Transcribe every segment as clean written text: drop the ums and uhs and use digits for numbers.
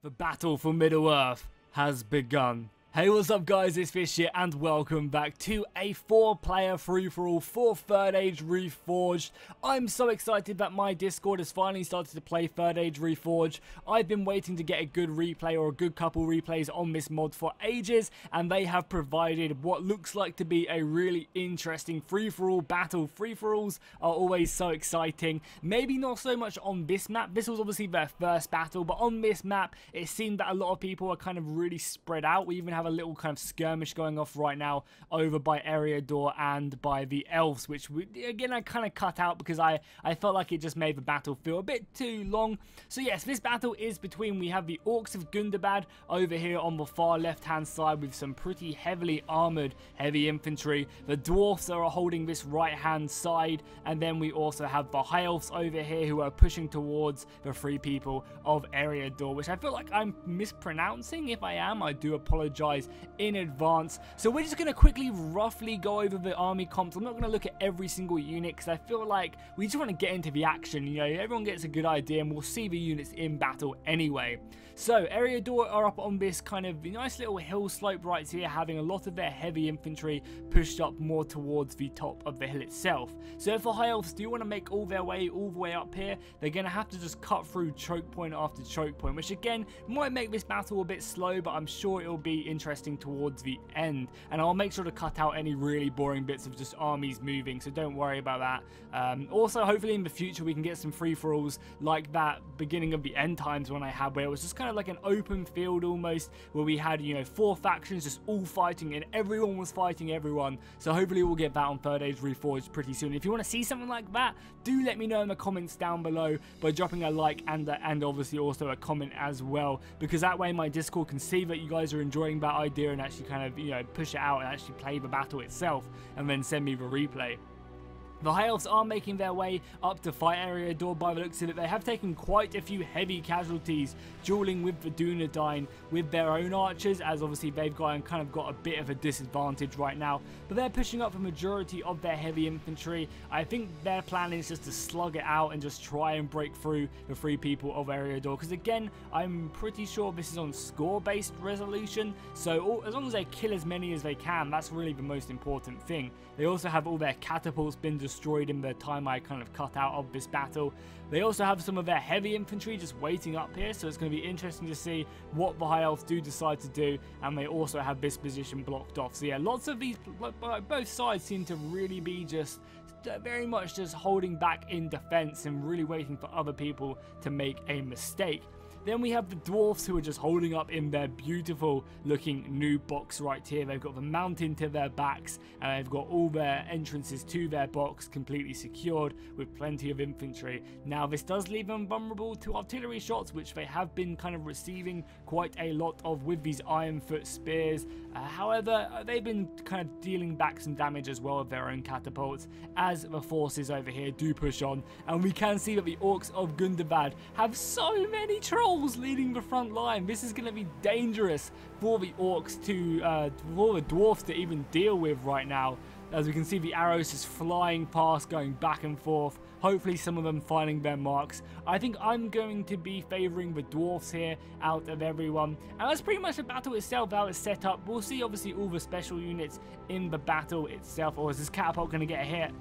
The battle for Middle-earth has begun. Hey, what's up guys, it's Fish here and welcome back to a 4-player free-for-all for 3rd Age Reforged. I'm so excited that my Discord has finally started to play 3rd Age Reforged. I've been waiting to get a good replay or a good couple replays on this mod for ages, and they have provided what looks like to be a really interesting free-for-all battle. Free-for-alls are always so exciting. Maybe not so much on this map. This was obviously their first battle, but on this map it seemed that a lot of people are kind of really spread out. We even have a little kind of skirmish going off right now over by Eriador and by the Elves, which again I kind of cut out because I felt like it just made the battle feel a bit too long. So yes, this battle is between, we have the Orcs of Gundabad over here on the far left hand side with some pretty heavily armored heavy infantry. The Dwarfs are holding this right hand side, and then we also have the High Elves over here who are pushing towards the free people of Eriador, which I feel like I'm mispronouncing. If I am, I do apologize in advance. So we're just going to quickly roughly go over the army comps. I'm not going to look at every single unit because I feel like we just want to get into the action. You know, everyone gets a good idea and we'll see the units in battle anyway. So Eriador are up on this kind of nice little hill slope right here, having a lot of their heavy infantry pushed up more towards the top of the hill itself. So if the High Elves do want to make all the way up here, they're going to have to just cut through choke point after choke point, which again might make this battle a bit slow, but I'm sure it'll be interesting towards the end. And I'll make sure to cut out any really boring bits of just armies moving, so don't worry about that. Also, hopefully in the future we can get some free-for-alls like that beginning of the end times one I had, where it was just kind of like an open field almost, where we had, you know, 4 factions just all fighting and everyone was fighting everyone. So hopefully we'll get that on 3rd Age Reforged pretty soon. If you want to see something like that, do let me know in the comments down below by dropping a like and obviously also a comment as well, because that way my Discord can see that you guys are enjoying that idea and actually kind of, you know, push it out and actually play the battle itself and then send me the replay. The High Elves are making their way up to fight Eriador by the looks of it. They have taken quite a few heavy casualties, dueling with the Dunedain with their own archers, as obviously they've kind of got a bit of a disadvantage right now. But they're pushing up the majority of their heavy infantry. I think their plan is just to slug it out and just try and break through the free people of Eriador. Because again, I'm pretty sure this is on score-based resolution. So as long as they kill as many as they can, that's really the most important thing. They also have all their catapults been destroyed in the time I kind of cut out of this battle. They also have some of their heavy infantry just waiting up here, so it's going to be interesting to see what the High Elves do decide to do, and they also have this position blocked off. So yeah, lots of these, both sides seem to really be just very much just holding back in defense and really waiting for other people to make a mistake. Then we have the Dwarfs, who are just holding up in their beautiful looking new box right here. They've got the mountain to their backs and they've got all their entrances to their box completely secured with plenty of infantry. Now this does leave them vulnerable to artillery shots, which they have been kind of receiving quite a lot of with these Ironfoot spears. However, they've been kind of dealing back some damage as well with their own catapults as the forces over here do push on. And we can see that the Orcs of Gundabad have so many trolls leading the front line. This is going to be dangerous for the Orcs to, for the Dwarfs to even deal with right now. As we can see, the arrows just flying past, going back and forth. Hopefully some of them finding their marks. I think I'm going to be favouring the Dwarfs here out of everyone. And that's pretty much the battle itself, how it's set up. We'll see obviously all the special units in the battle itself. Or is this catapult going to get a hit?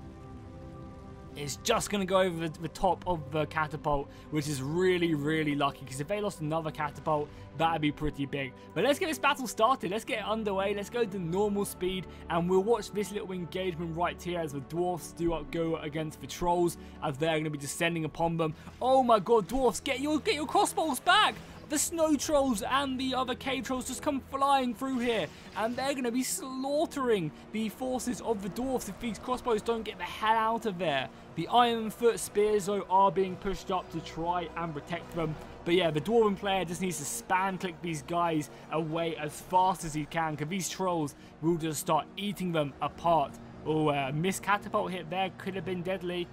It's just going to go over the top of the catapult, which is really, really lucky, because if they lost another catapult, that would be pretty big. But let's get this battle started. Let's get it underway. Let's go to normal speed, and we'll watch this little engagement right here as the Dwarfs do go against the Trolls, as they're going to be descending upon them. Oh my god, Dwarfs, get your crossbows back! The snow trolls and the other cave trolls just come flying through here, and they're going to be slaughtering the forces of the Dwarfs if these crossbows don't get the hell out of there. The Ironfoot spears though are being pushed up to try and protect them. But yeah, the Dwarven player just needs to spam click these guys away as fast as he can, because these trolls will just start eating them apart. Oh, missed catapult hit there, could have been deadly.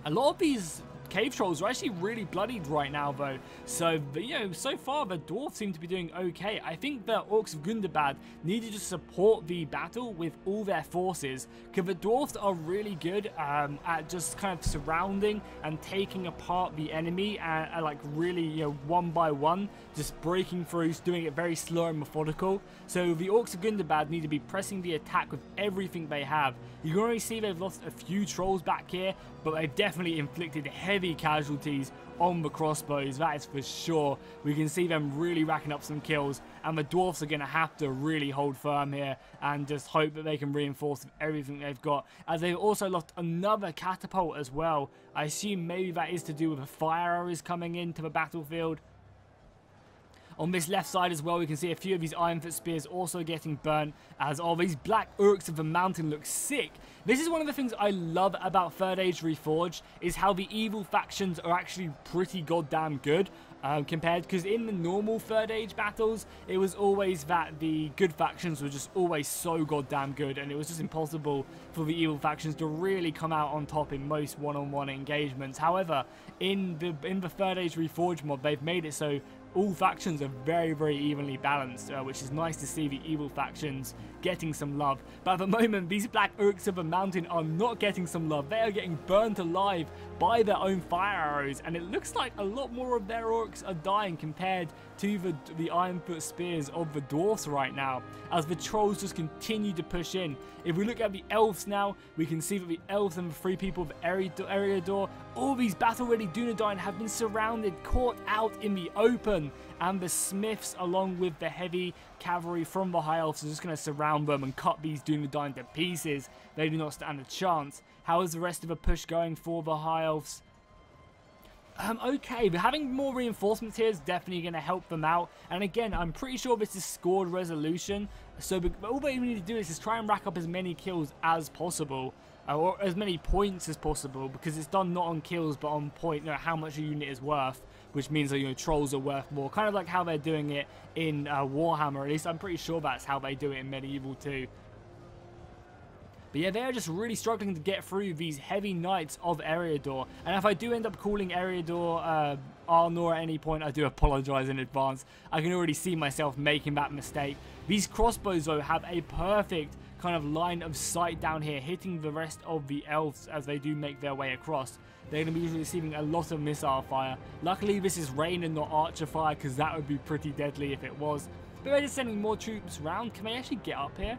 A lot of these cave trolls are actually really bloodied right now, though. So, you know, so far the dwarves seem to be doing okay. I think the Orcs of Gundabad need to just support the battle with all their forces, because the dwarves are really good at just kind of surrounding and taking apart the enemy, and like really, you know, one by one, just breaking through, doing it very slow and methodical. So the Orcs of Gundabad need to be pressing the attack with everything they have. You can already see they've lost a few trolls back here, but they've definitely inflicted heavy casualties on the crossbows, that is for sure. We can see them really racking up some kills, and the dwarfs are going to have to really hold firm here and just hope that they can reinforce everything they've got, as they've also lost another catapult as well. I assume maybe that is to do with the fire arrows coming into the battlefield. On this left side as well, we can see a few of these Ironfoot spears also getting burnt, as all these black Orcs of the mountain look sick. This is one of the things I love about 3rd Age Reforged, is how the evil factions are actually pretty goddamn good. Compared, because in the normal 3rd Age battles, it was always that the good factions were just always so goddamn good, and it was just impossible for the evil factions to really come out on top in most one-on-one engagements. However, in the 3rd Age Reforged mod, they've made it so all factions are very, very evenly balanced, which is nice to see the evil factions getting some love. But at the moment, these black Orcs of the mountain are not getting some love. They are getting burnt alive by their own fire arrows, and it looks like a lot more of their Orcs are dying compared to the Ironfoot spears of the dwarfs right now, as the trolls just continue to push in. If we look at the elves now, we can see that the elves and the free people of Eriador, all these battle-ready Dunedain have been surrounded, caught out in the open, and the smiths, along with the heavy cavalry from the high elves, are just going to surround them and cut these Dunedain to pieces. They do not stand a chance. How is the rest of the push going for the high elves? Okay, but having more reinforcements here is definitely going to help them out. And again, I'm pretty sure this is scored resolution. So all they need to do is just try and rack up as many kills as possible. Or as many points as possible, because it's done not on kills but on point, you know, how much a unit is worth, which means that, you know, trolls are worth more, kind of like how they're doing it in Warhammer. At least I'm pretty sure that's how they do it in Medieval too. But yeah, they're just really struggling to get through these heavy knights of Eriador. And if I do end up calling Eriador Arnor at any point, I do apologize in advance. I can already see myself making that mistake. These crossbows, though, have a perfect kind of line of sight down here, hitting the rest of the elves as they do make their way across. They're going to be receiving a lot of missile fire. Luckily, this is rain and not archer fire, because that would be pretty deadly if it was. But they're just sending more troops around. Can they actually get up here?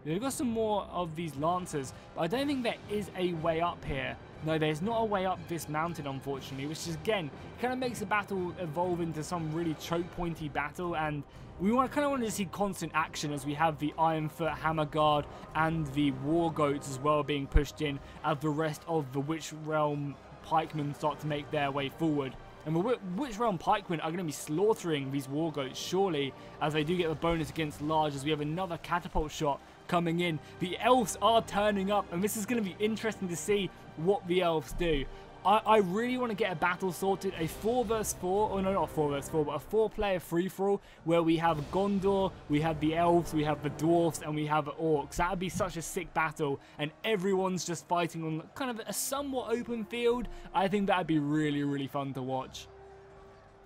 We've got some more of these lancers, but I don't think there is a way up here. No, there's not a way up this mountain, unfortunately, which is, again, kind of makes the battle evolve into some really choke-pointy battle, and we kind of want to see constant action as we have the Ironfoot Hammer Guard and the War Goats as well being pushed in, as the rest of the Witch Realm pikemen start to make their way forward. And the Witch Realm pikemen are going to be slaughtering these War Goats, surely, as they do get the bonus against large, as we have another catapult shot coming in. The elves are turning up, and this is going to be interesting to see what the elves do. I really want to get a battle sorted, a 4 vs 4, or no, not 4 vs 4, but a 4-player free-for-all, where we have Gondor, we have the elves, we have the dwarfs, and we have the orcs. That would be such a sick battle, and everyone's just fighting on kind of a somewhat open field. I think that would be really, really fun to watch.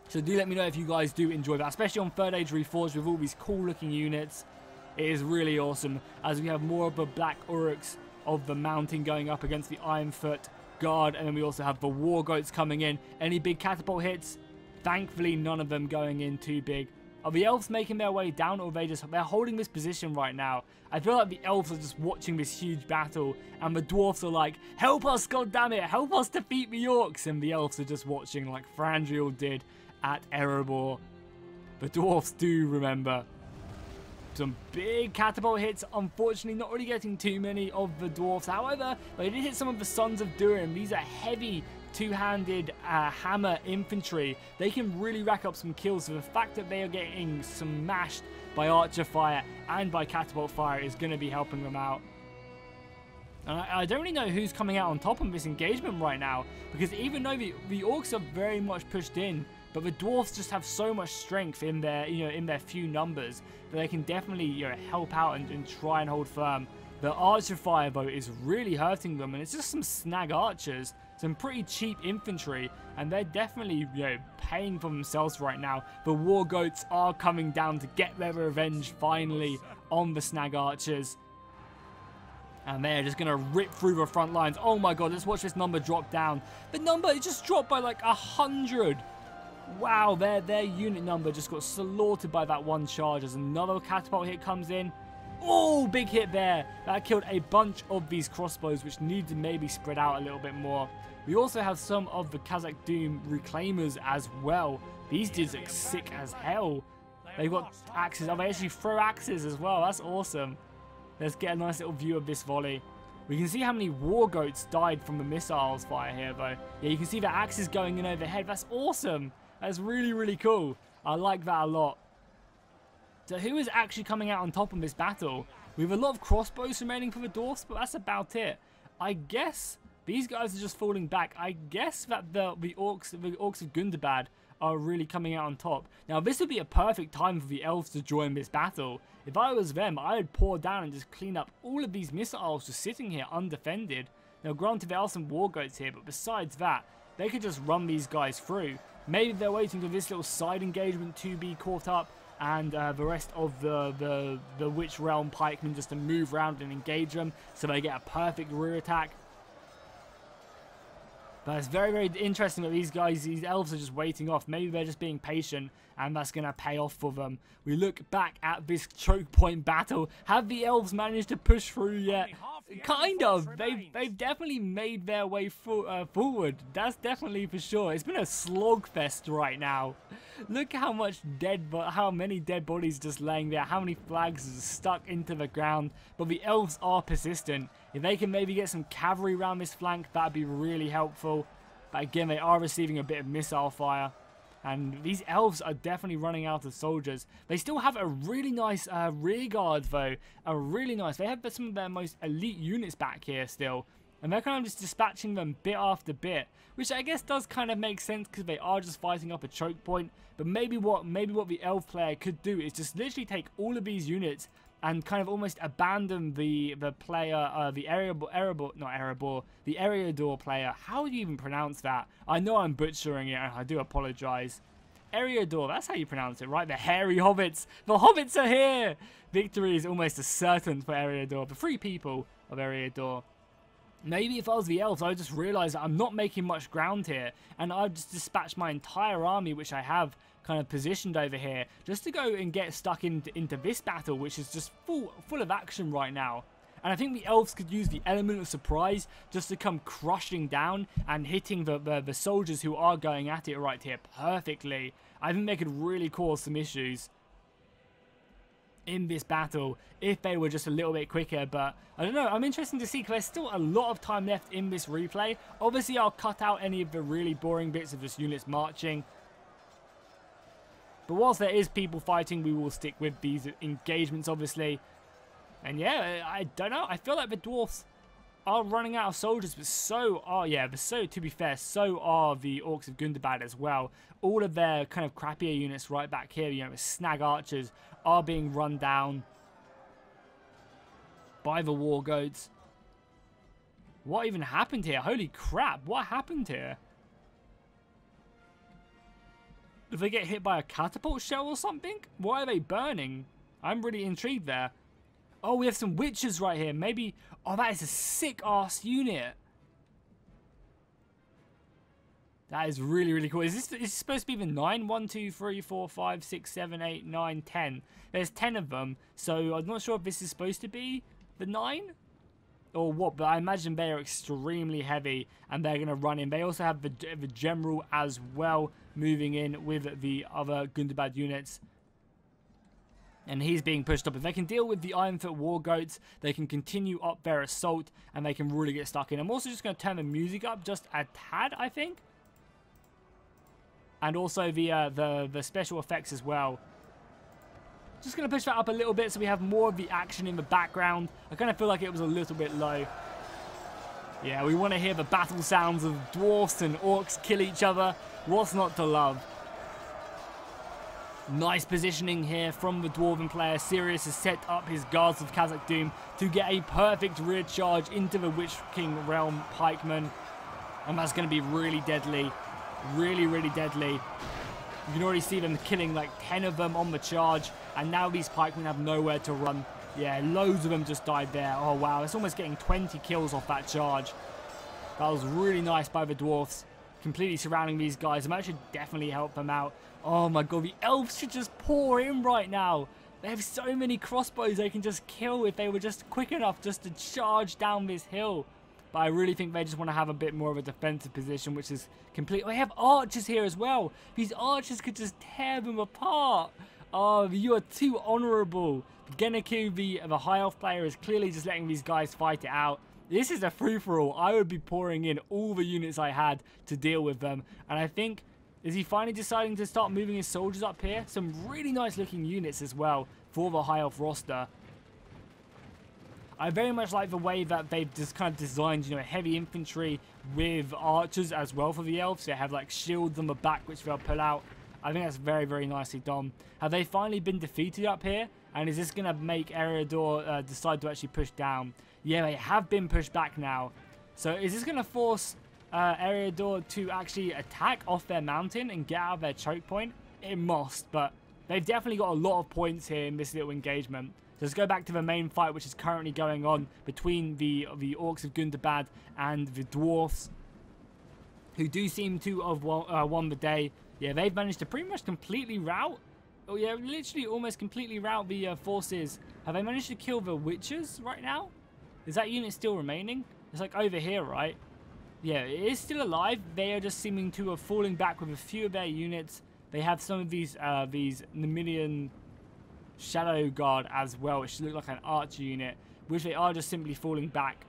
So do let me know if you guys do enjoy that, especially on 3rd Age Reforged with all these cool-looking units. It is really awesome, as we have more of the black Orcs of the mountain going up against the Ironfoot Guard, and then we also have the War Goats coming in. Any big catapult hits? Thankfully, none of them going in too big. Are the elves making their way down, or they're holding this position right now? I feel like the elves are just watching this huge battle, and the dwarfs are like, help us, goddammit, help us defeat the orcs, and the elves are just watching like Frandriel did at Erebor. The dwarfs do remember. Some big catapult hits, unfortunately not really getting too many of the dwarfs. However, they did hit some of the Sons of Durin. These are heavy two-handed hammer infantry. They can really rack up some kills, so the fact that they are getting smashed by archer fire and by catapult fire is going to be helping them out. I don't really know who's coming out on top of this engagement right now, because even though the orcs are very much pushed in, but the dwarfs just have so much strength in their, in their few numbers that they can definitely, help out and try and hold firm. The archer fire, though, is really hurting them, and it's just some snag archers. some pretty cheap infantry, and they're definitely, you know, paying for themselves right now. The war goats are coming down to get their revenge finally on the snag archers. And they're just going to rip through the front lines. Oh my god, let's watch this number drop down. The number, it just dropped by like 100. Wow, their unit number just got slaughtered by that one charge as another catapult hit comes in. Oh, big hit there. That killed a bunch of these crossbows, which need to maybe spread out a little bit more. We also have some of the Kazakh Doom reclaimers as well. These dudes look sick as hell. They've got axes. Oh, they actually throw axes as well. That's awesome. Let's get a nice little view of this volley. We can see how many war goats died from the missiles fire here, though. Yeah, you can see the axes going in overhead. That's awesome. That's really, really cool. I like that a lot. So who is actually coming out on top of this battle? We have a lot of crossbows remaining for the Dwarfs, but that's about it. I guess these guys are just falling back. I guess that the Orcs of Gundabad are really coming out on top. Now, this would be a perfect time for the Elves to join this battle. If I was them, I would pour down and just clean up all of these missiles just sitting here undefended. Now, granted, there are some war goats here, but besides that, they could just run these guys through. Maybe they're waiting for this little side engagement to be caught up, and the rest of the Witch Realm pikemen just to move around and engage them, so they get a perfect rear attack. But it's very, very interesting that these elves are just waiting off. Maybe they're just being patient, and that's going to pay off for them. We look back at this choke point battle. Have the elves managed to push through yet? Kind of. They've definitely made their way forward. That's definitely for sure. It's been a slogfest right now. Look how many dead bodies just laying there. How many flags are stuck into the ground. But the elves are persistent. If they can maybe get some cavalry around this flank, that'd be really helpful. But again, they are receiving a bit of missile fire. And these elves are definitely running out of soldiers. They still have a really nice rear guard, though. They have some of their most elite units back here still. And they're kind of just dispatching them bit after bit. Which I guess does kind of make sense because they are just fighting up a choke point. But maybe what the elf player could do is just literally take all of these units and kind of almost abandon the player, the Eriador player. How do you even pronounce that? I know I'm butchering it, and I do apologize. Eriador, that's how you pronounce it, right? The hairy hobbits. The hobbits are here! Victory is almost as certain for Eriador, the free people of Eriador. Maybe if I was the elves, I would just realize that I'm not making much ground here, and I'd just dispatch my entire army, which I have kind of positioned over here, just to go and get stuck into this battle, which is just full of action right now. And I think the elves could use the element of surprise just to come crushing down and hitting the soldiers who are going at it right here perfectly. I think they could really cause some issues in this battle if they were just a little bit quicker. But I don't know, I'm interested to see because there's still a lot of time left in this replay. Obviously, I'll cut out any of the really boring bits of just units marching. But whilst there is people fighting, we will stick with these engagements, obviously. And yeah, I don't know. I feel like the Dwarfs are running out of soldiers, but to be fair, so are the Orcs of Gundabad as well. All of their kind of crappier units right back here, you know, the snag archers, are being run down by the war goats. What even happened here? Holy crap, what happened here? Did they get hit by a catapult shell or something? Why are they burning? I'm really intrigued there. Oh, we have some witches right here. Maybe... Oh, that is a sick-ass unit. That is really, really cool. Is this supposed to be the 9? 1, 2, 3, 4, 5, 6, 7, 8, 9, 10. There's 10 of them. So I'm not sure if this is supposed to be the 9 or what. But I imagine they are extremely heavy and they're going to run in. They also have the general as well moving in with the other Gundabad units. And he's being pushed up. If they can deal with the Ironfoot War Goats, they can continue up their assault and they can really get stuck in. I'm also just going to turn the music up just a tad, I think. And also the special effects as well. Just going to push that up a little bit so we have more of the action in the background. I kind of feel like it was a little bit low. Yeah, we want to hear the battle sounds of dwarfs and orcs kill each other. What's not to love? Nice positioning here from the Dwarven player. Sirius has set up his guards of Kazakh Doom to get a perfect rear charge into the Witch King Realm pikemen. And that's going to be really deadly. Really, really deadly. You can already see them killing like 10 of them on the charge. And now these pikemen have nowhere to run. Yeah, loads of them just died there. Oh, wow. It's almost getting 20 kills off that charge. That was really nice by the Dwarfs. Completely surrounding these guys. That should definitely help them out. Oh, my God. The Elves should just pour in right now. They have so many crossbows they can just kill if they were just quick enough just to charge down this hill. But I really think they just want to have a bit more of a defensive position, which is complete. They have archers here as well. These archers could just tear them apart. Oh, you are too honourable. Geneku, the high elf player, is clearly just letting these guys fight it out. This is a free-for-all. I would be pouring in all the units I had to deal with them. And I think, is he finally deciding to start moving his soldiers up here? Some really nice looking units as well for the high elf roster. I very much like the way that they've just kind of designed, you know, heavy infantry with archers as well for the elves. They have like shields on the back which they'll pull out. I think that's very, very nicely done. Have they finally been defeated up here? And is this going to make Eriador decide to actually push down? Yeah, they have been pushed back now. So is this going to force Eriador to actually attack off their mountain and get out of their choke point? It must, but they've definitely got a lot of points here in this little engagement. So let's go back to the main fight, which is currently going on between the Orcs of Gundabad and the Dwarfs, who do seem to have won the day. Yeah, they've managed to pretty much completely rout. Oh yeah, literally almost completely rout the forces. Have they managed to kill the witches right now? Is that unit still remaining? It's like over here, right? Yeah, it is still alive. They are just seeming to have fallen back with a few of their units. They have some of these Nemilian Shadow Guard as well, which look like an archer unit, which they are just simply falling back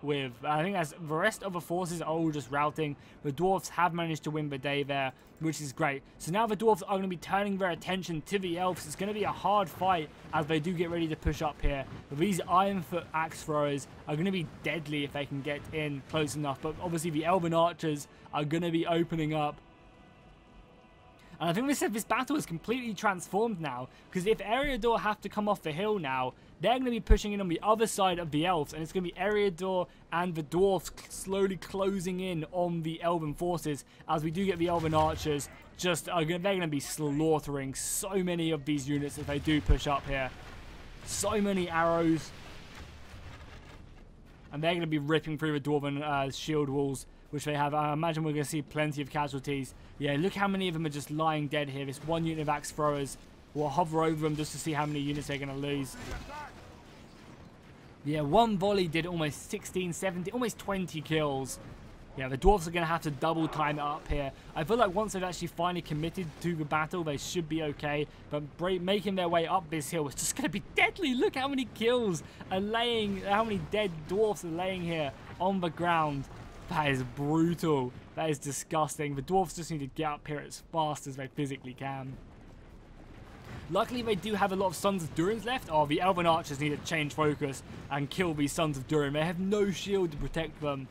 with. I think as the rest of the forces are all just routing. The Dwarfs have managed to win the day there, which is great. So now the Dwarfs are going to be turning their attention to the Elves. It's going to be a hard fight as they do get ready to push up here. But these Ironfoot axe throwers are going to be deadly if they can get in close enough. But obviously the Elven archers are going to be opening up. And I think this battle is completely transformed now, because if Eriador have to come off the hill now, they're going to be pushing in on the other side of the Elves, and it's going to be Eriador and the Dwarfs slowly closing in on the Elven forces, as we do get the Elven archers they're going to be slaughtering so many of these units if they do push up here. So many arrows. And they're going to be ripping through the Dwarven shield walls, which they have. I imagine we're going to see plenty of casualties. Yeah, look how many of them are just lying dead here. This one unit of axe throwers will hover over them just to see how many units they're going to lose. Yeah, one volley did almost 16, 17, almost 20 kills. Yeah, the Dwarfs are going to have to double time it up here. I feel like once they've actually finally committed to the battle, they should be okay. But making their way up this hill is just going to be deadly. Look how many kills are laying, how many dead Dwarfs are laying here on the ground. That is brutal. That is disgusting. The Dwarfs just need to get up here as fast as they physically can. Luckily, they do have a lot of Sons of Durins left. Oh, the Elven archers need to change focus and kill these Sons of Durin. They have no shield to protect them.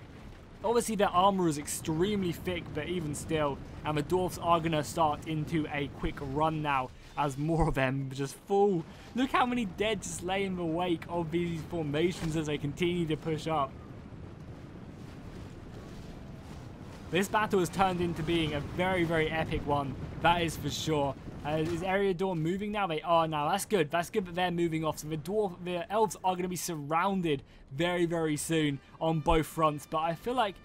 Obviously, their armor is extremely thick, but even still. And the Dwarfs are going to start into a quick run now, as more of them just fall. Look how many dead just lay in the wake of these formations as they continue to push up. This battle has turned into being a very, very epic one. That is for sure. Is Eriador moving now? They are now. That's good. That's good that they're moving off. So the Elves are going to be surrounded very, very soon on both fronts. But I feel like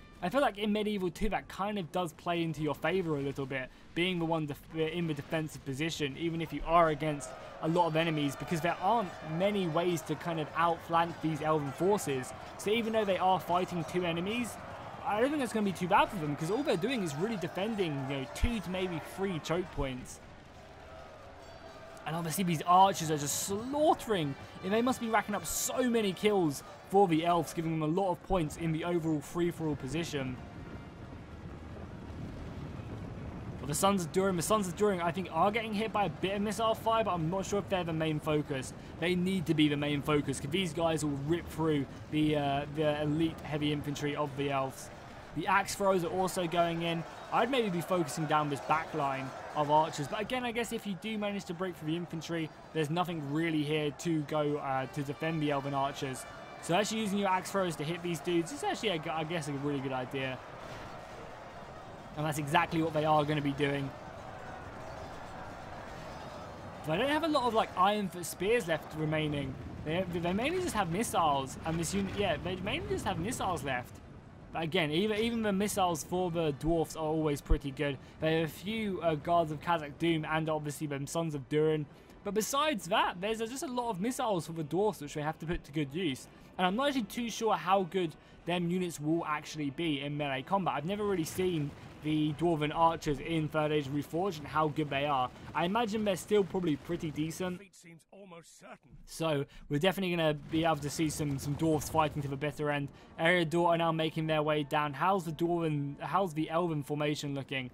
in Medieval 2 that kind of does play into your favor a little bit, being the one in the defensive position, even if you are against a lot of enemies, because there aren't many ways to kind of outflank these Elven forces. So even though they are fighting two enemies, I don't think that's going to be too bad for them, because all they're doing is really defending, you know, 2 to maybe 3 choke points. And obviously these archers are just slaughtering. And they must be racking up so many kills for the Elves, giving them a lot of points in the overall free-for-all position. But the Sons of Durin, I think, are getting hit by a bit of missile fire, but I'm not sure if they're the main focus. They need to be the main focus, because these guys will rip through the elite heavy infantry of the Elves. The axe throwers are also going in. I'd maybe be focusing down this back line of archers. But again, I guess if you do manage to break through the infantry, there's nothing really here to go to defend the Elven archers. So actually using your axe throwers to hit these dudes is actually, I guess, a really good idea. And that's exactly what they are going to be doing. So I don't have a lot of like iron foot spears left remaining. They mainly just have missiles, and this unit, yeah, they mainly just have missiles left. But again, even the missiles for the dwarfs are always pretty good. They have a few guards of Khazak Doom and obviously the Sons of Durin. But besides that, there's just a lot of missiles for the dwarfs which they have to put to good use. And I'm not actually too sure how good them units will actually be in melee combat. I've never really seen the Dwarven archers in 3rd Age Reforged and how good they are. I imagine they're still probably pretty decent. Seems almost certain. So we're definitely going to be able to see some dwarves fighting to the bitter end. Eriador are now making their way down. How's the Elven formation looking?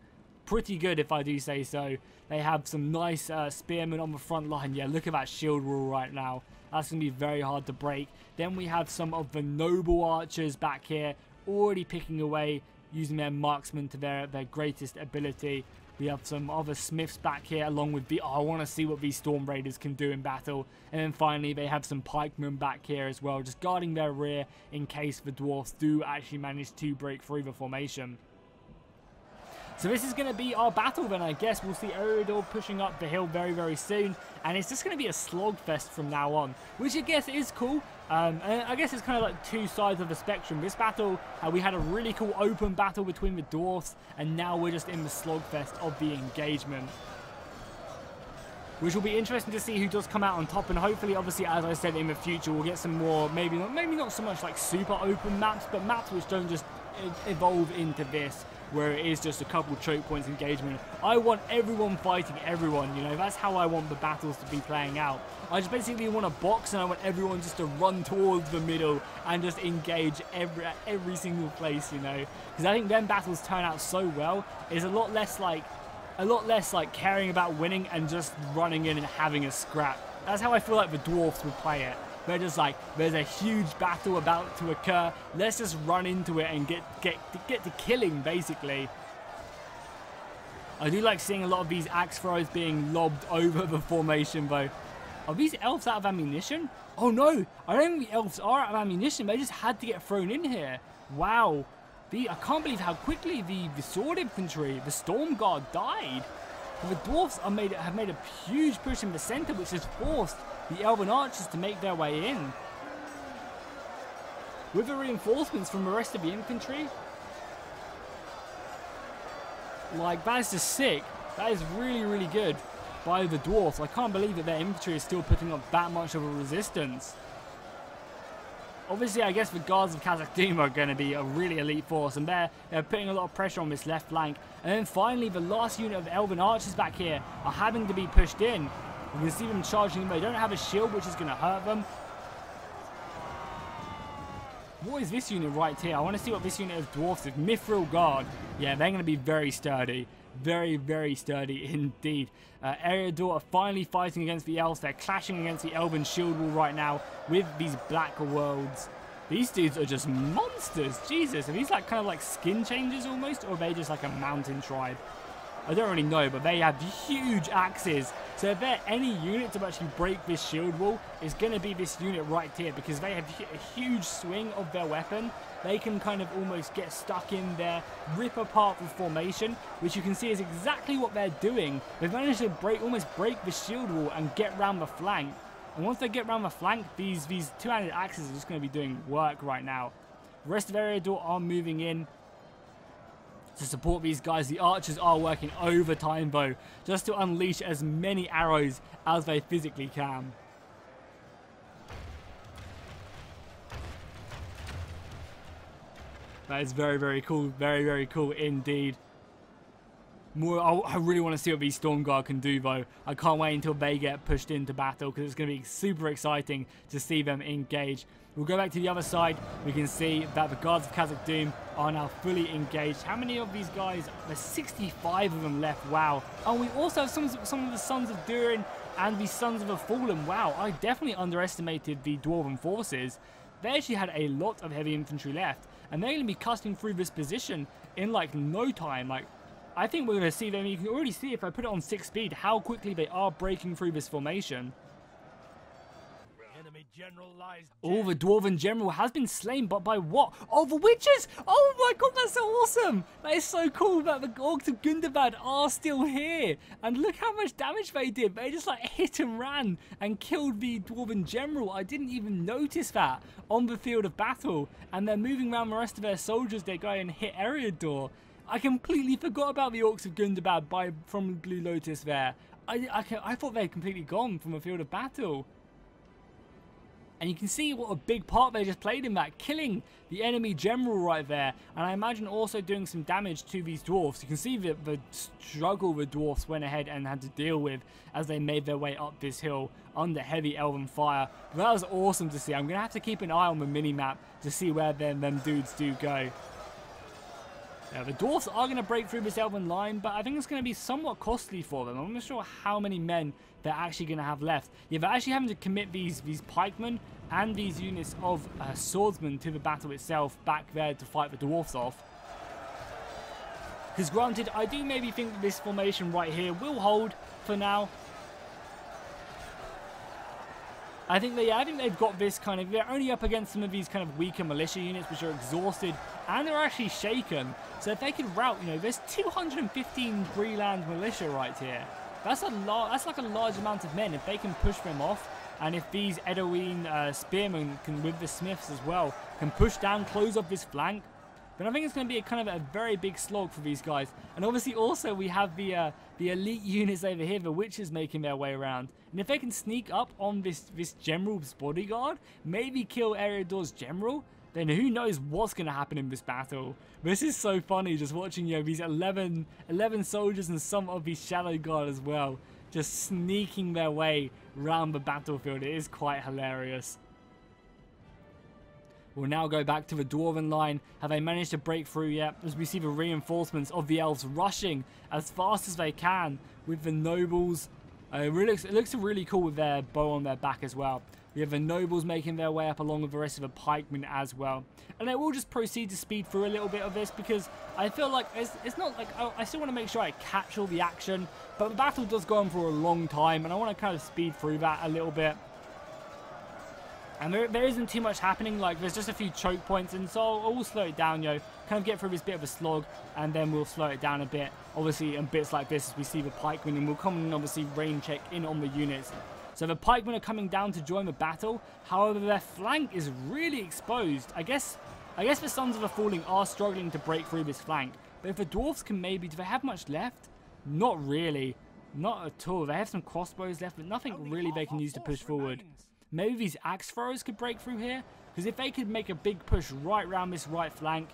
Pretty good, if I do say so. They have some nice spearmen on the front line. Yeah, look at that shield wall right now. That's going to be very hard to break. Then we have some of the noble archers back here, already picking away, using their marksmen to their greatest ability. We have some other smiths back here, along with the... Oh, I want to see what these storm raiders can do in battle. And then finally, they have some pikemen back here as well, just guarding their rear in case the dwarfs do actually manage to break through the formation. So this is going to be our battle then, I guess. We'll see Eriador pushing up the hill very, very soon. And it's just going to be a slogfest from now on, which I guess is cool. And I guess it's kind of like two sides of the spectrum. This battle, we had a really cool open battle between the dwarfs, and now we're just in the slogfest of the engagement. Which will be interesting to see who does come out on top, and hopefully, obviously, as I said, in the future, we'll get some more, maybe not so much like super open maps, but maps which don't just evolve into this, where it is just a couple choke points engagement. I want everyone fighting everyone, you know, that's how I want the battles to be playing out. I just basically want a box, and I want everyone just to run towards the middle and just engage every single place, you know, because I think then battles turn out so well. It's a lot less like caring about winning and just running in and having a scrap. That's how I feel like the dwarfs would play it. They're just like, there's a huge battle about to occur, let's just run into it and get to killing, basically. I do like seeing a lot of these axe throws being lobbed over the formation, though. Are these elves out of ammunition? Oh no, I don't think the elves are out of ammunition, they just had to get thrown in here. Wow. I can't believe how quickly the sword infantry, the storm guard, died. The dwarfs have made a huge push in the center, which has forced the elven archers to make their way in. With the reinforcements from the rest of the infantry, like, that is just sick. That is really, really good by the dwarfs. I can't believe that their infantry is still putting up that much of a resistance. Obviously, I guess the guards of Khazak Doom are going to be a really elite force, and they're putting a lot of pressure on this left flank. And then finally, the last unit of Elven archers back here are having to be pushed in. You can see them charging them. They don't have a shield, which is going to hurt them. What is this unit right here? I want to see what this unit of dwarfs is. Mithril Guard. Yeah, they're going to be very sturdy. Very, very sturdy indeed. Eriador are finally fighting against the elves. They're clashing against the Elven shield wall right now with these black worlds. These dudes are just monsters. Jesus, are these like kind of like skin changers almost? Or are they just like a mountain tribe? I don't really know, but they have huge axes. So if there any unit to actually break this shield wall, it's going to be this unit right here, because they have a huge swing of their weapon. They can kind of almost get stuck in there, rip apart the formation, which you can see is exactly what they're doing. They've managed to almost break the shield wall and get round the flank. And once they get round the flank, these two-handed axes are just going to be doing work right now. The rest of Eriador are moving in to support these guys. The archers are working overtime though, just to unleash as many arrows as they physically can. That is very, very cool. Very, very cool indeed. I really want to see what these Storm Guard can do though. I can't wait until they get pushed into battle, because it's going to be super exciting to see them engage. We'll go back to the other side. We can see that the guards of Khazak Doom are now fully engaged. How many of these guys? There's 65 of them left. Wow. And we also have some of the Sons of Durin and the Sons of the Fallen. Wow, I definitely underestimated the Dwarven forces. They actually had a lot of heavy infantry left, and they're going to be cutting through this position in like no time. Like, I think we're going to see them. You can already see, if I put it on 6 speed, how quickly they are breaking through this formation. Enemy general lies dead. Oh, the Dwarven general has been slain, but by what? Oh, the witches! Oh my god, that's so awesome! That is so cool that the Orcs of Gundabad are still here. And look how much damage they did. They just like hit and ran and killed the Dwarven general. I didn't even notice that on the field of battle. And they're moving around the rest of their soldiers. They go and hit Eriador. I completely forgot about the Orcs of Gundabad from Blue Lotus there. I thought they had completely gone from the field of battle. And you can see what a big part they just played in that, killing the enemy general right there. And I imagine also doing some damage to these dwarfs. You can see the struggle the dwarfs went ahead and had to deal with as they made their way up this hill under heavy elven fire. But that was awesome to see. I'm going to have to keep an eye on the mini-map to see where them dudes do go. Yeah, the dwarfs are going to break through this elven line, but I think it's going to be somewhat costly for them. I'm not sure how many men they're actually going to have left. Yeah, they're actually having to commit these pikemen and these units of swordsmen to the battle itself back there to fight the dwarfs off. Because granted, I do maybe think that this formation right here will hold for now. I think they've got this kind of, they're only up against some of these kind of weaker militia units which are exhausted and they're actually shaken. So if they could rout, you know, there's 215 Greenland militia right here. That's like a large amount of men. If they can push them off, and if these Edoine spearmen can, with the smiths as well, can push down, close off this flank, then I think it's going to be a kind of a very big slog for these guys. And obviously also we have the elite units over here, the witches making their way around. And if they can sneak up on this general's bodyguard, maybe kill Eriador's general, then who knows what's going to happen in this battle. This is so funny just watching, you know, these 11 soldiers and some of these shadow guard as well, just sneaking their way around the battlefield. It is quite hilarious. We'll now go back to the Dwarven line. Have they managed to break through yet? As we see the reinforcements of the Elves rushing as fast as they can with the nobles. It looks really cool with their bow on their back as well. We have the nobles making their way up along with the rest of the pikemen as well. And I will just proceed to speed through a little bit of this because I feel like it's not like, I still want to make sure I catch all the action. But the battle does go on for a long time and I want to kind of speed through that a little bit. And there isn't too much happening, like there's just a few choke points, and so I will slow it down, you know, kind of get through this bit of a slog, and then we'll slow it down a bit, obviously in bits like this as we see the pikemen, and we'll come and obviously rain check in on the units. So the pikemen are coming down to join the battle, however their flank is really exposed. I guess the Sons of the Falling are struggling to break through this flank, but if the dwarfs can maybe, do they have much left? Not really, not at all. They have some crossbows left, but nothing really they can use to push forward. Maybe these axe throwers could break through here, because if they could make a big push right around this right flank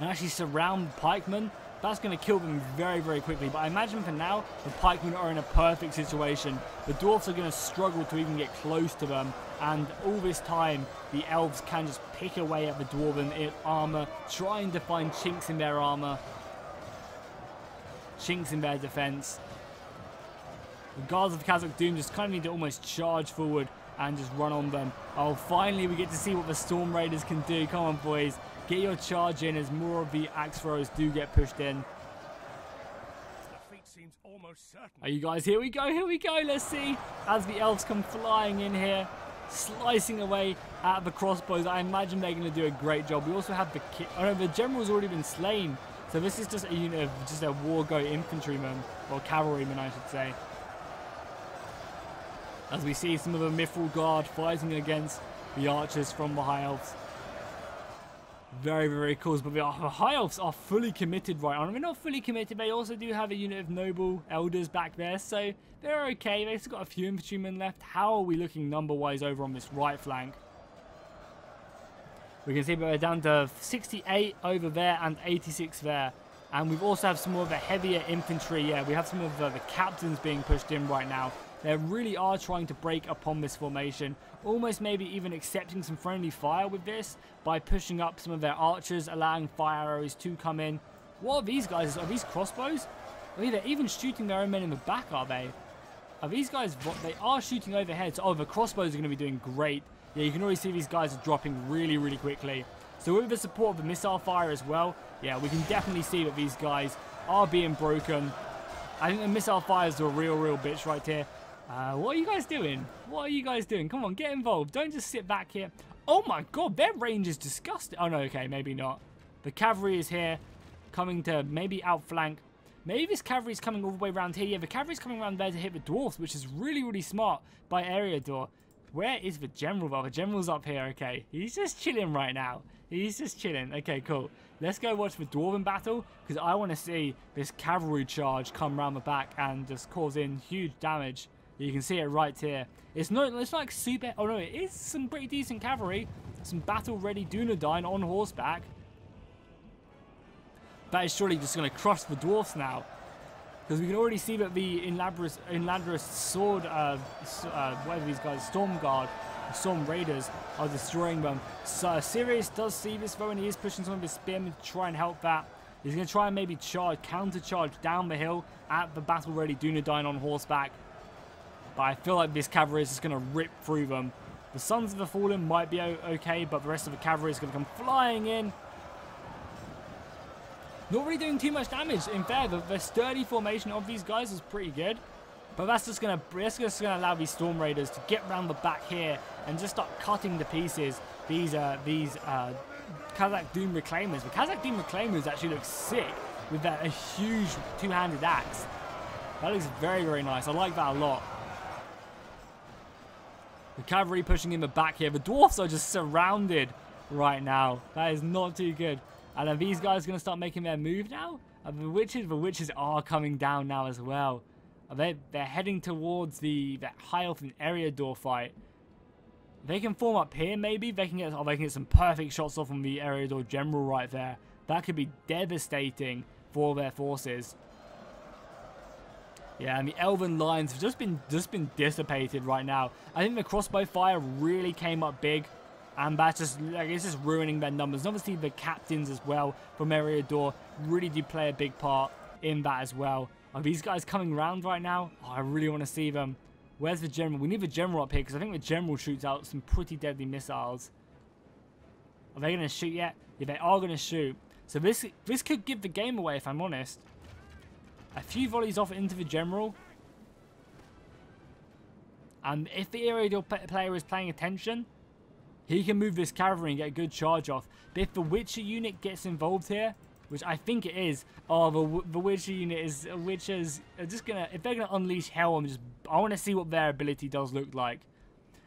and actually surround the pikemen, that's going to kill them very, very quickly. But I imagine for now, the pikemen are in a perfect situation. The dwarfs are going to struggle to even get close to them, and all this time, the elves can just pick away at the dwarven armor, trying to find chinks in their armor, chinks in their defense. The guards of Khazak Doom just kind of need to almost charge forward and just run on them. Oh, finally we get to see what the Storm Raiders can do. Come on, boys. Get your charge in as more of the axe throwers do get pushed in. Defeat seems almost certain. Are you guys? Here we go, here we go. Let's see. As the elves come flying in here, slicing away at the crossbows. I imagine they're going to do a great job. We also have the oh no, the general's already been slain. So this is just a unit of just a war go infantryman, or cavalryman I should say. As we see some of the Mithril Guard fighting against the archers from the High Elves. Very, very cool. But the High Elves are fully committed right on. They're not fully committed. They also do have a unit of noble elders back there. So they're okay. They've still got a few infantrymen left. How are we looking number-wise over on this right flank? We can see that we're down to 68 over there and 86 there. And we've also have some more of the heavier infantry. Yeah, we have some of the captains being pushed in right now. They really are trying to break upon this formation, almost maybe even accepting some friendly fire with this by pushing up some of their archers, allowing fire arrows to come in. What are these guys? Are these crossbows? Oh, yeah, they're even shooting their own men in the back, are they? Are these guys, they are shooting overhead. So, oh, the crossbows are going to be doing great. Yeah, you can already see these guys are dropping really, really quickly. So with the support of the missile fire as well, yeah, we can definitely see that these guys are being broken. I think the missile fires are a real bitch right here. What are you guys doing? What are you guys doing? Come on, get involved. Don't just sit back here. Oh my god, their range is disgusting. Oh no, okay, maybe not. The cavalry is here, coming to maybe outflank. Maybe this cavalry is coming all the way around here. Yeah, the cavalry is coming around there to hit the dwarfs, which is really, really smart by Eriador. Where is the general, though? The general's up here, okay. He's just chilling right now. He's just chilling. Okay, cool. Let's go watch the dwarven battle, because I want to see this cavalry charge come around the back and just cause in huge damage. You can see it right here. It's like super... Oh no, it is some pretty decent cavalry. Some battle-ready Dunedain on horseback. That is surely just going to crush the dwarfs now. Because we can already see that the Inlandris sword, whatever these guys, Storm Guard, Storm Raiders, are destroying them. So Sirius does see this though, and he is pushing some of his spearmen to try and help that. He's going to try and maybe counter-charge down the hill at the battle-ready Dunedain on horseback. But I feel like this cavalry is just going to rip through them. The Sons of the Fallen might be okay, but the rest of the cavalry is going to come flying in. Not really doing too much damage. In fair, the sturdy formation of these guys is pretty good. But that's just gonna allow these Storm Raiders to get around the back here and just start cutting to pieces these Kazakh Doom Reclaimers. The Kazakh Doom Reclaimers actually look sick with a huge two-handed axe. That looks very, very nice. I like that a lot. The cavalry pushing in the back here. The dwarfs are just surrounded right now. That is not too good. And are these guys going to start making their move now? The witches are coming down now as well. They're heading towards the High Elf and Eriador fight. They can form up here maybe. They can get some perfect shots off on the Eriador general right there. That could be devastating for their forces. Yeah, and the Elven lines have just been dissipated right now. I think the crossbow fire really came up big. And that's just, like, it's just ruining their numbers. And obviously the captains as well from Eriador really do play a big part in that as well. Are these guys coming around right now? Oh, I really want to see them. Where's the general? We need the general up here because I think the general shoots out some pretty deadly missiles. Are they going to shoot yet? Yeah, they are going to shoot. So this could give the game away if I'm honest. A few volleys off into the general. And if the Eriador player is paying attention, he can move this cavalry and get a good charge off. But if the Witcher unit gets involved here, which I think it is, oh, the Witcher unit is, Witchers are just gonna, if they're gonna unleash hell, I want to see what their ability does look like.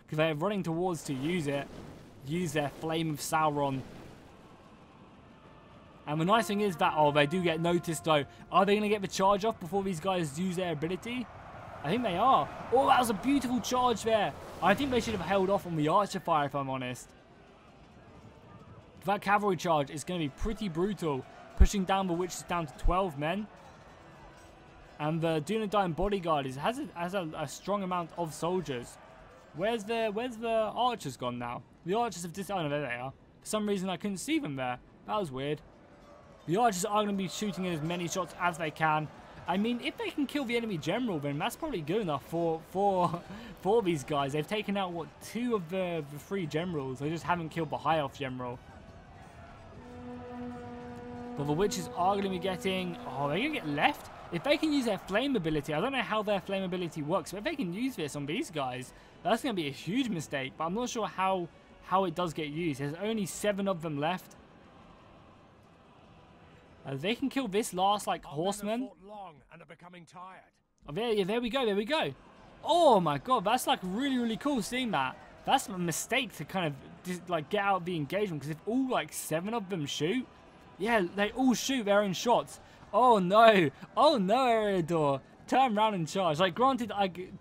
Because they're running towards to use their Flame of Sauron. And the nice thing is that, oh, they do get noticed though. Are they gonna get the charge off before these guys use their ability? I think they are. Oh, that was a beautiful charge there. I think they should have held off on the archer fire, if I'm honest. That cavalry charge is going to be pretty brutal, pushing down the witches down to 12 men. And the Dunedain bodyguard has a strong amount of soldiers. Where's the archers gone now? The archers have oh no, there they are. For some reason I couldn't see them there. That was weird. The archers are going to be shooting in as many shots as they can. I mean, if they can kill the enemy general, then that's probably good enough for these guys. They've taken out, what, 2 of the 3 generals. They just haven't killed the High Elf general. But the witches are going to be getting... Oh, they're going to get left? If they can use their flame ability, I don't know how their flame ability works, but if they can use this on these guys, that's going to be a huge mistake. But I'm not sure how it does get used. There's only 7 of them left. They can kill this last, like, horseman. Oh, there we go. Oh my god, that's like really, really cool seeing that. That's a mistake to kind of just, like, get out of the engagement, because if all like 7 of them shoot, yeah, they all shoot their own shots. Oh no, Eriador, turn around and charge. Like, granted,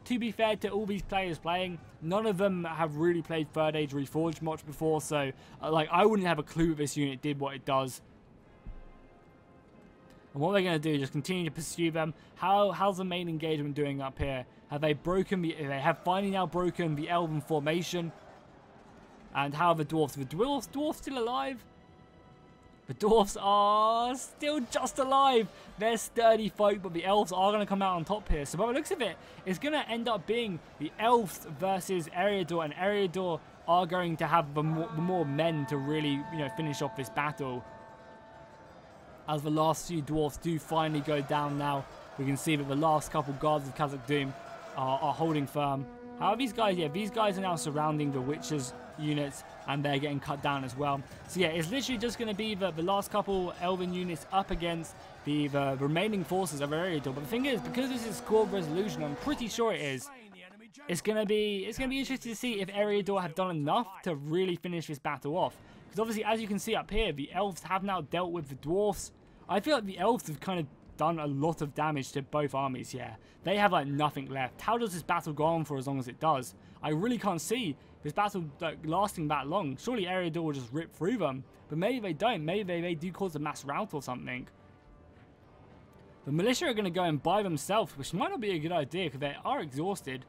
to be fair to all these players playing, none of them have really played 3rd Age Reforged much before, so like, I wouldn't have a clue if this unit did what it does. And what they're going to do is just continue to pursue them. How's the main engagement doing up here? Have they broken they have finally now broken the Elven formation? And how are the dwarfs? The dwarfs still alive? The dwarfs are still just alive. They're sturdy folk, but the elves are going to come out on top here. So by the looks of it, it's going to end up being the elves versus Eriador, and Eriador are going to have the more men to really, finish off this battle. As the last few dwarfs do finally go down now, we can see that the last couple guards of Kazakh Doom are holding firm. However, these guys, yeah, these guys are now surrounding the Witcher's units, and they're getting cut down as well. So yeah, it's literally just going to be the last couple Elven units up against the remaining forces of Eriador. But the thing is, because this is squad resolution, I'm pretty sure it is. It's gonna be interesting to see if Eriador have done enough to really finish this battle off. Because obviously, as you can see up here, the Elves have now dealt with the Dwarfs. I feel like the Elves have kind of done a lot of damage to both armies here. They have like nothing left. How does this battle go on for as long as it does? I really can't see this battle like, lasting that long. Surely Eriador will just rip through them. But maybe they don't. Maybe they do cause a mass rout or something. The militia are going to go and buy themselves, which might not be a good idea because they are exhausted.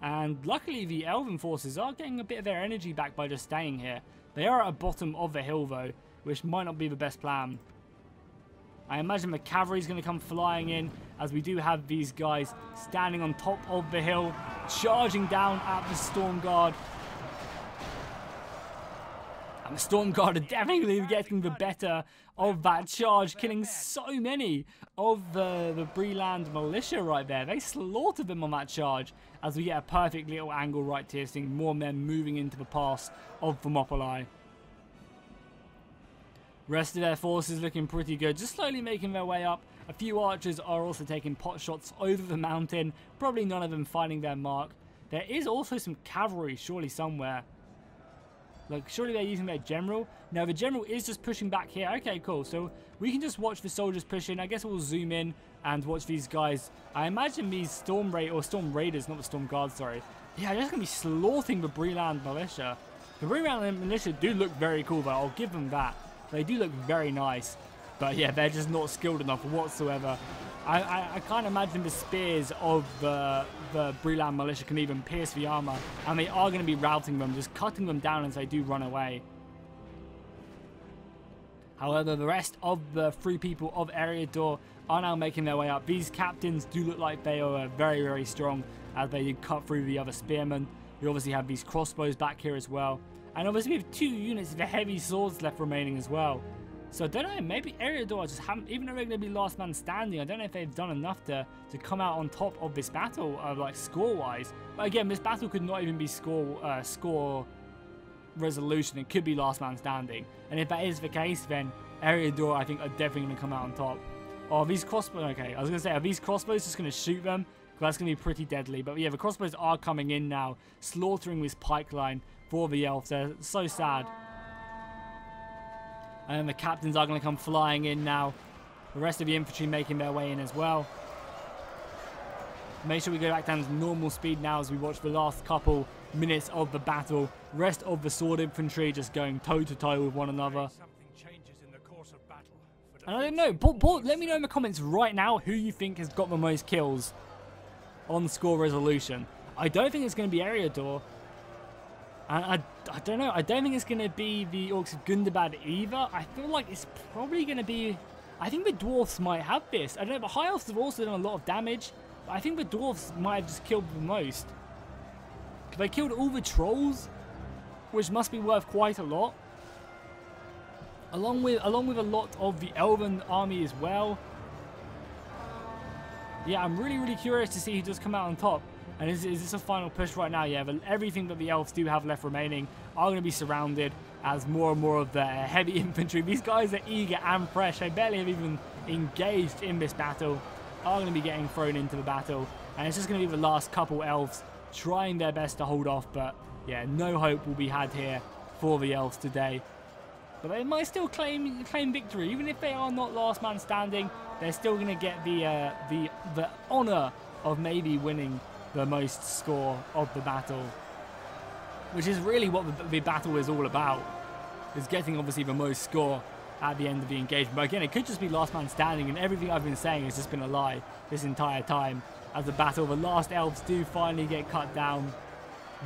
And luckily the Elven forces are getting a bit of their energy back by just staying here. They are at the bottom of the hill though, which might not be the best plan. I imagine the cavalry is going to come flying in, as we do have these guys standing on top of the hill, charging down at the Storm Guard. And the Storm Guard are definitely getting the better of that charge, killing so many of the Breland militia right there. They slaughtered them on that charge, as we get a perfect little angle right here, seeing more men moving into the pass of Thermopylae. Rest of their forces looking pretty good, just slowly making their way up. A few archers are also taking pot shots over the mountain, probably none of them finding their mark. There is also some cavalry surely somewhere. Like, surely they're using their general. Now, the general is just pushing back here. Okay, cool. So, we can just watch the soldiers push in. I guess we'll zoom in and watch these guys. I imagine these Storm Raiders, not the Storm Guards, sorry. Yeah, they're just going to be slaughtering the Breland militia. The Breland militia do look very cool, though. I'll give them that. They do look very nice. But, yeah, they're just not skilled enough whatsoever. I can't imagine the spears of the Breland militia can even pierce the armor, and they are going to be routing them, just cutting them down as they do run away. However, the rest of the free people of Eriador are now making their way up. These captains do look like they are very, very strong, as they did cut through the other spearmen. We obviously have these crossbows back here as well, and obviously we have 2 units of the heavy swords left remaining as well. So I don't know, maybe Eriador just haven't, even though they're going to be last man standing, I don't know if they've done enough to come out on top of this battle, like score-wise. But again, this battle could not even be score resolution. It could be last man standing. And if that is the case, then Eriador, I think, are definitely going to come out on top. Oh, these crossbows, okay, I was going to say, are these crossbows just going to shoot them? Because that's going to be pretty deadly. But yeah, the crossbows are coming in now, slaughtering this pike line for the Elves. They're so sad. And the captains are going to come flying in now. The rest of the infantry making their way in as well. Make sure we go back down to normal speed now as we watch the last couple minutes of the battle. Rest of the sword infantry just going toe to toe with one another. And I don't know, let me know in the comments right now who you think has got the most kills on score resolution. I don't think it's going to be Eriador. And I don't know, I don't think it's going to be the Orcs of Gundabad either. I feel like it's probably going to be... I think the Dwarfs might have this. I don't know, but High Elves have also done a lot of damage. But I think the Dwarfs might have just killed the most. They killed all the Trolls, which must be worth quite a lot. Along with a lot of the Elven army as well. Yeah, I'm really, really curious to see who does come out on top. And is this a final push right now? Yeah, but everything that the Elves do have left remaining are going to be surrounded as more and more of the heavy infantry. These guys are eager and fresh. They barely have even engaged in this battle. Are going to be getting thrown into the battle. And it's just going to be the last couple Elves trying their best to hold off. But yeah, no hope will be had here for the Elves today. But they might still claim victory. Even if they are not last man standing, they're still going to get the honour of maybe winning the most score of the battle, which is really what the battle is all about, is getting obviously the most score at the end of the engagement. But again, it could just be last man standing, and everything I've been saying has just been a lie this entire time. As the battle, the last Elves do finally get cut down.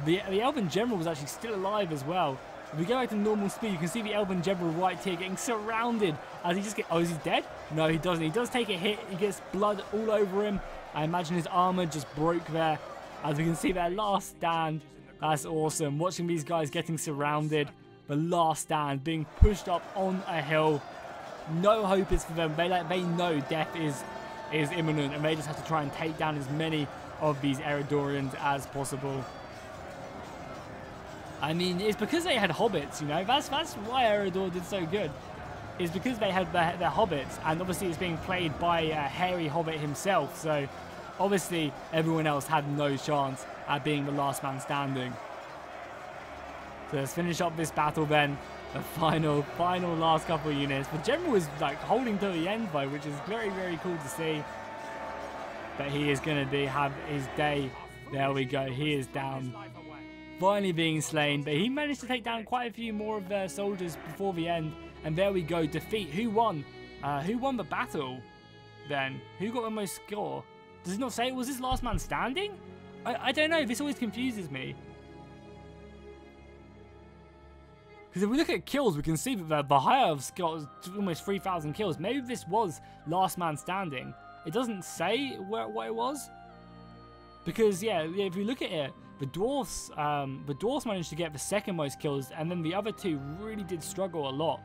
The Elven General was actually still alive as well. If we go back to normal speed, you can see the Elven General right here getting surrounded as he just gets... Oh, is he dead? No, he doesn't. He does take a hit. He gets blood all over him. I imagine his armor just broke there. As we can see their last stand. That's awesome. Watching these guys getting surrounded. The last stand being pushed up on a hill. No hope is for them. They know death is imminent, and they just have to try and take down as many of these Eriadorians as possible. I mean, it's because they had hobbits, you know. That's why Eriador did so good. It's because they had their hobbits, and obviously it's being played by a hairy hobbit himself. So obviously everyone else had no chance at being the last man standing. So let's finish up this battle then. The final last couple of units. The general is like holding to the end though, which is very, very cool to see. But he is going to have his day. There we go. He is down. Finally being slain. But he managed to take down quite a few more of their soldiers before the end. And there we go. Defeat. Who won? Who won the battle then? Who got the most score? Does it not say? Was this last man standing? I don't know. This always confuses me. Because if we look at kills, we can see that the Bahayav's got almost 3,000 kills. Maybe this was last man standing. It doesn't say what it was. Because, yeah, if you look at it, the Dwarfs managed to get the second most kills, and then the other two really did struggle a lot.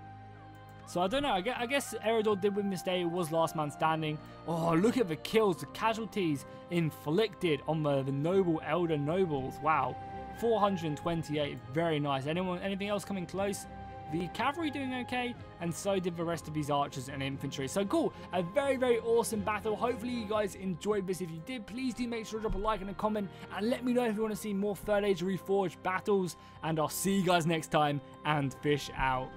So I don't know, I guess Eriador did win this day. It was last man standing. Oh, look at the kills, the casualties inflicted on the noble elder nobles. Wow. 428, very nice. Anything else coming close? The cavalry doing okay, and so did the rest of these archers and infantry. So cool, a very, very awesome battle. Hopefully you guys enjoyed this. If you did, please do make sure to drop a like and a comment, and let me know if you want to see more 3rd Age Reforged battles, and I'll see you guys next time, and fish out.